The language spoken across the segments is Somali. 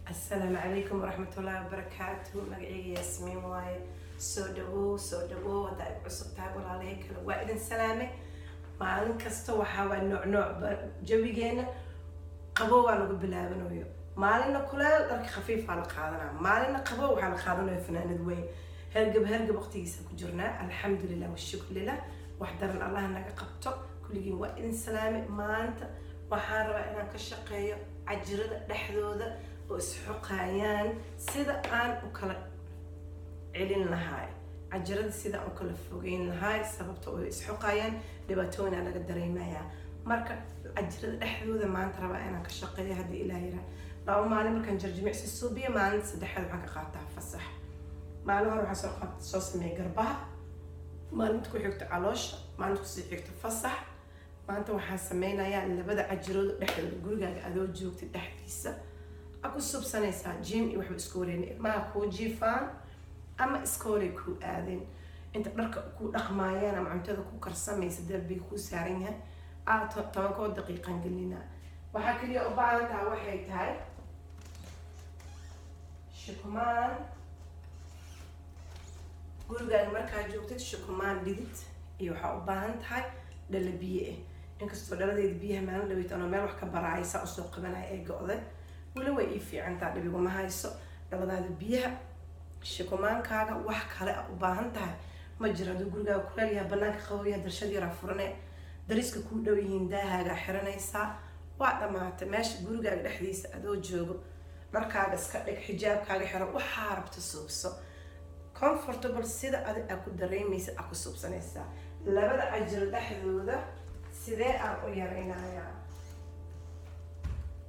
السلام عليكم ورحمة الله وبركاته. مقعي ياسمين واي سو دبو هداك عصب تاب ولا عليك وإذن سلامة مالن كستو وحاول نوع جويجينا قبو على قبلها بنويو مالنا كلها درك خفيف على قادنا مالنا قبو على قادنا فنان دوي هرقب وقتي كجرنا الحمد لله والشكر لله وحضرنا الله انك قبطه كل جين وإذن سلامة ما أنت وحارب أنا كشقية عجرة لحظة وإسحقايان سيدا آن وكلا علين لهاي عجرة سيدا وكلا فوقين لهاي سببته إسحقايان لباتونا على قدري مايا مركا عجرة لحظة ما أنت ربا أنا كشقية هدي إلهي لو ما أنا كان جرجمع السوبية ما أنت سدح هذا حاجة قاطعة فصح ما أنا هروح أسوق صوص ميقربها ما أنت كل حكت علوش ما أنت كل حكت فصح ما أنت وحاسمينا يا اللي بدأ عجرة لحظة قول قاعد أدو جوكت الدحديسة أكو سبسانيسا جيم يوحب إسكولين ما أكو جيفان أما إسكولي كو آذين أنت بركة كو أخمايانا معمتها كو كرسامي سدر بيكو سارينها طبعاً دقيقة قلنا وحكي لي أبعادها وحيت هاي شكمان قولوا قال مركا جوكتت شكمان بدت يوحا أبعادها للبيئة إنك استودردي بيها مالو لبيت أنا مال وحكا برايسا أسوق بنا إيه قوضة ولو إيفي عن تعلبي وما هايسو لبدا بيها شكمان كاغا وح كلا وباهنتها مجرد غورغا كلاليا بنانك قوية درشدي رافورنه دريسك ku dhow yihiin daahaaga xiranaysa waa dhamaatay meesha guriga dhexdiisa adoo joogo markaaga iska dhig xijaabkaaga xiran waxa rabta suubso comfortable sida aad ku dareemaysa aad ku suubsanaysa labada ajir dhexdooda sidee aan u yareynayaa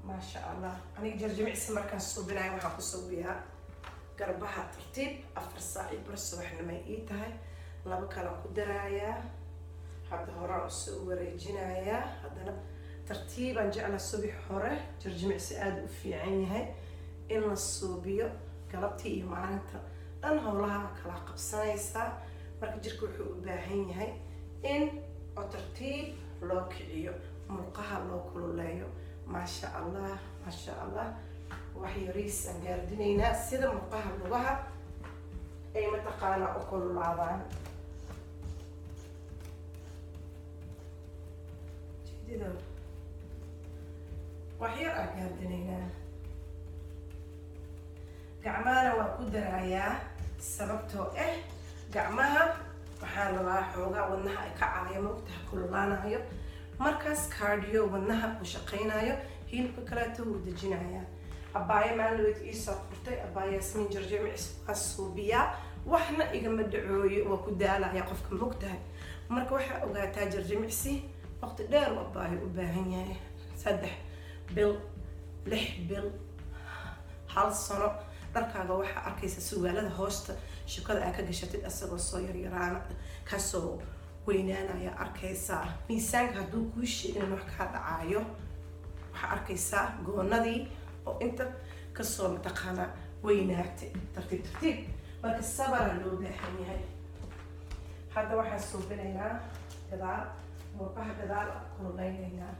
ما شاء الله أنا جرجمع سمر صوبناي وحنا صوبيها قربها ترتيب أفر ساعي برس وإحنا ما يقيتها لا بكلا قدرايا هذا هراء السووري جنايا هذا ترتيبا جعل الصبح حره جرجمع سعاد في عينها إن الصوبية قلبتي معناتها أنا هولها كلا قبسايسا مرك جركو باهينها إن ترتيب لو كليو مرقها لو كل لايو ما شاء الله وحي ريس أنجاردينينا سيدا مرقها لغها أي متقانا أكل العظام جديدو وحي أنجاردينينا قعمانا وكدرايا سببتو قعمها وحان الله حوغا ونها كعالية موقتها كل لانا هيو markaas cardio wadnaha ku shaqeynayo hilibka kaleeto uu dejinayo abaya maalweed ii soo qortay abaya Yasmin Jarjamic suubiya waxna igama dhacooyo waa ku daalaya qofka mogtahay marka waxa ogaataa Jarjamicsi waqti dheer u abaya u baahan yahay 3 bil 6 bil hal sano dharkaaga waxa arkaysa suwaalada hoosta shaqada aad ka gashatid asagoo soo yaryaraan ka soo وينانا يا أركيسا ميسانك هدو كوش إنه نحكي دعايو وح أركيسا قوندي أو أنت كسر متقانا ويناتي ترتيب مركز الصبر اللي بيحني هاي هذا واحد صوبنا هنا كذا مربح كذا كلنا هنا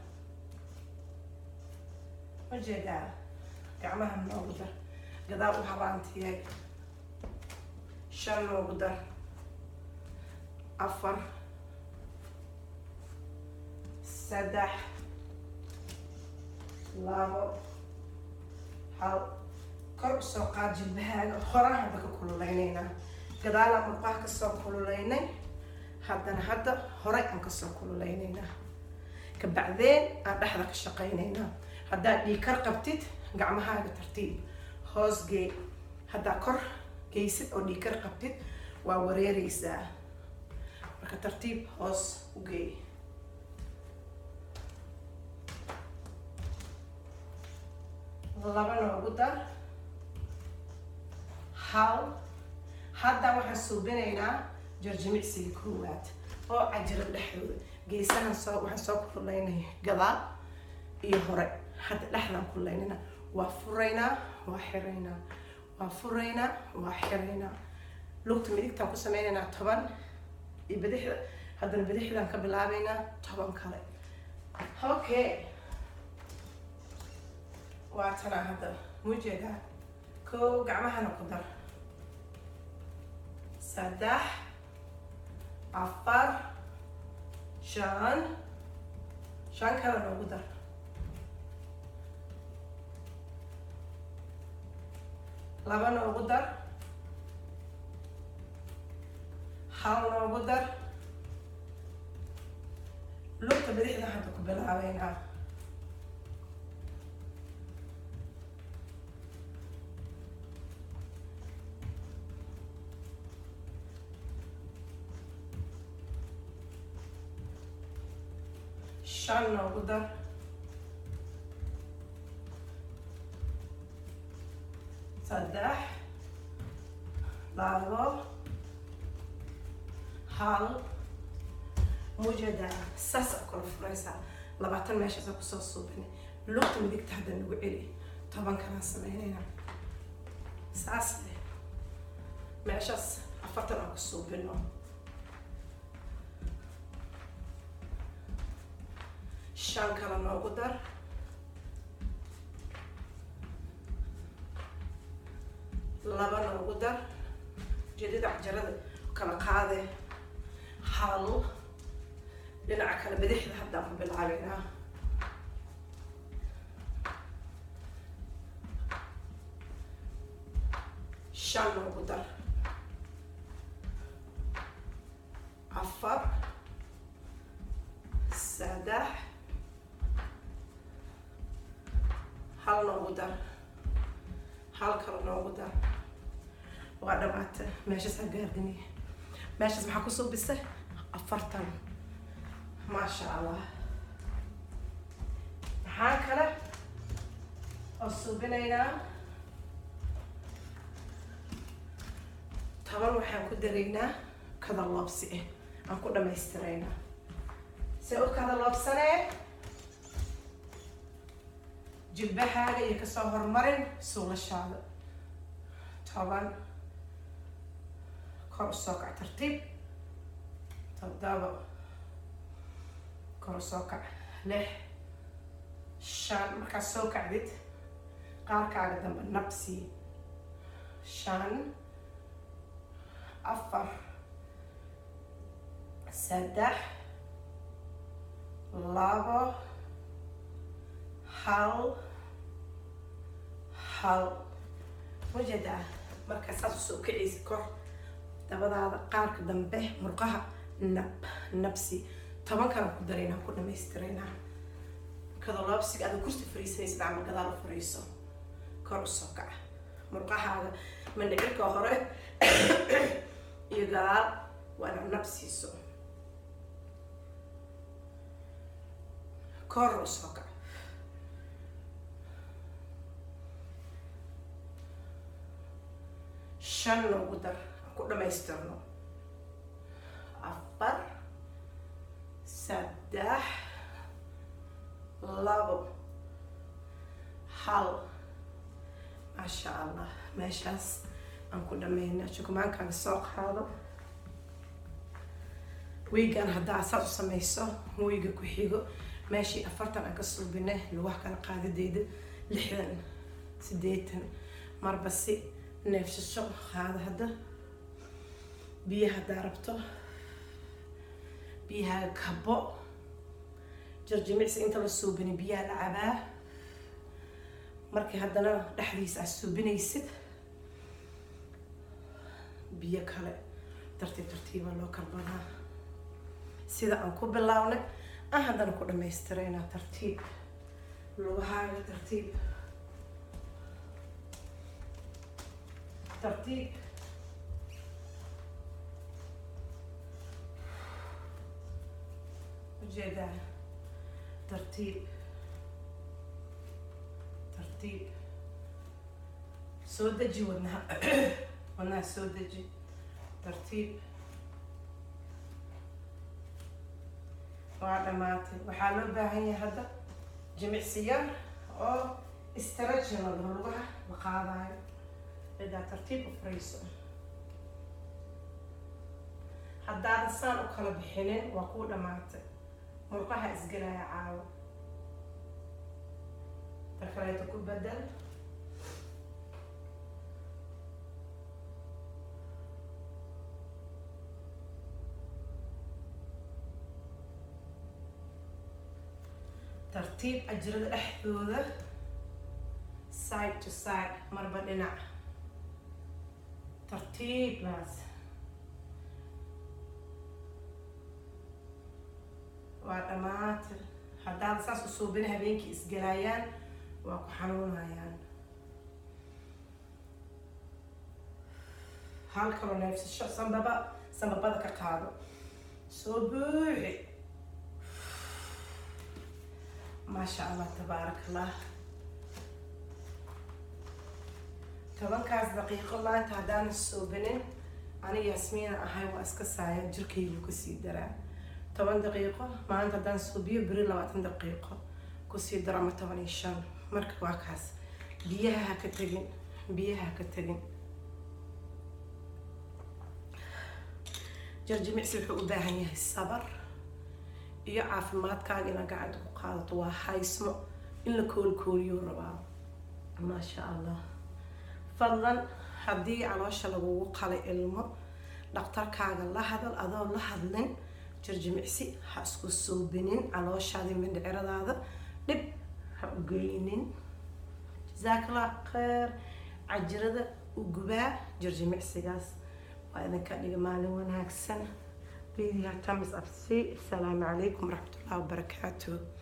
وجدا كعمها من أقدر كذا وحرانتي هاي شل أقدر أفر سدح لابو حال كرب سوقات جنبها خورها هذاك كله لينينا كذا مرقاها كسر كله ليني هذا هراي كسر كله لينينا كبعدين أحدك الشقينينا هذا اللي كرقبتت قعمها بترتيب هوس جي هذا كر جيست أو اللي كرقبتت ووريريسا ترتيب هوس وجي لبنا وقدر حال هذا واحد صوبنا جرجمع سيكروات أو عجر الحلو جيسان صو واحد صو كلنا قضاء يهرق هذا لحنا كلنا وفرينا وحرينا لقط مديك تاكو سمينا طبعا يبدح هذا البدح لان كبلابينا طبعا كله اوكي واتنا هذا موجودة كو قعمها نقدر سدح عفر شان كلا نقدر لبن نقدر حال نقدر لقطة بديحنا حتى قبل عوينها شان نقدر صدح لابو حال موجودة ساس أكل فريسة لبعتن ماشي ساكو صوبني لوقت مديك تحدى نقولي طبعا كان سمعينينا ساس ماشي أفتن أكو صوبني شان كلا نقدر لبن نقدر جديد عجرد كلا قاضي حال dhinaca kale bidixda haddaan ku bilaabaynaa shan noogu dar afar saddex hal noogu dar hal kale noogu dar waa dhamaatay meeshaas ha gaardiniya meeshaas maxaa kusoo bisay 40 ما شاء الله هكذا الصوبينينا طبعا waxaan ku dareynaa kada loobsi aan ku dhameystireyna soo kada loobsane jilbahaga iyo ka soo hormarin suulashaada طبعا kor soo kac tartiib tadaba kor soo kac leh shan markaa soo kacdid qaarkaaga dambe nabsi shan afar saddex labo hal wajeedaa markaa saas usoo kacaysa kor dabadaada qaarka dambe murqaha nabsi طبعا كان ku dareynaa ku dhameystireyna kada laabsiga aad kursi fariisanaysid ama gadaal u fariiso kor u soo kac murqahaaga mandhicirka hore iyo gadaal waa nabsiiso kor u soo kac shan noogu dar ku dhameystirno afar saddex labo hal maasha allah meeshaas aan ku dhameynaa shukumaankaaga soo qaado wiigan haddaa saas u samayso wiiga ku xigo meeshii 40 aan ka suubinay lugaha kala qaadadeeda 60 80 marba si neefsasho qaada hadda biyaha haddaa rabto biyaha kabo jarjimicsi inta la suubini biyaha la cabaa markii haddana dhexdiisa aad suubinaysid biyo kale tartiiba loo karbanaa sida aan ku bilaabnay aan haddana ku dhamaystireynaa tartiib lugahaaga tartiib وجدا ترتيب سودجي ونها سودجي ترتيب وعلاماتي وحالو باهي هذا جميع سيار او استرجنا اللغة وقاضي إذا ترتيب وفريسو haddaad saan u kala bixinin waa kuu dhamaatay murqaha isgalaya caawo markaleeto ku bedel. tartiib ajrada dhexdooda side to side marba dhinac tartiib baas waa dhamaatay haddaad saas u suubin habeenkii isgalayaan waa ku xanuunayaan hal kaloo neefsasho sanbabada ka qaado soo buuxi maasha allah tabaarak allah 10 daqiiqo maanta haddaan suubinin aniga Yasmiina ahay waa iska saaya jirkaygu kasii daraa 10 daqiiqo maanta haddaan suubiyo beri 20 daqiiqo kusii daro ama 15 marka waa kaas biyaha ha ka tagin jimicsi wuxuu u baahan yahay sabar iyo caafimaadkaaga inaad gacanta ku qaadato waa haysmo in la koolkooliyo rabaa maasha allah fadlan haddii caloosha lagugu qalay ilmo dhaqtarkaaga la hadal adoo la hadlin jimicsi ha isku suubinin calooshaada mindhiciradaada dhib ha u geynin jazakallah khayr cajirada u gubaa jimicsigaas waa idinka dhiga maalin wanaagsan. Please thumbs up. Assalamu alaikum warahmatullahi wabarakatuh.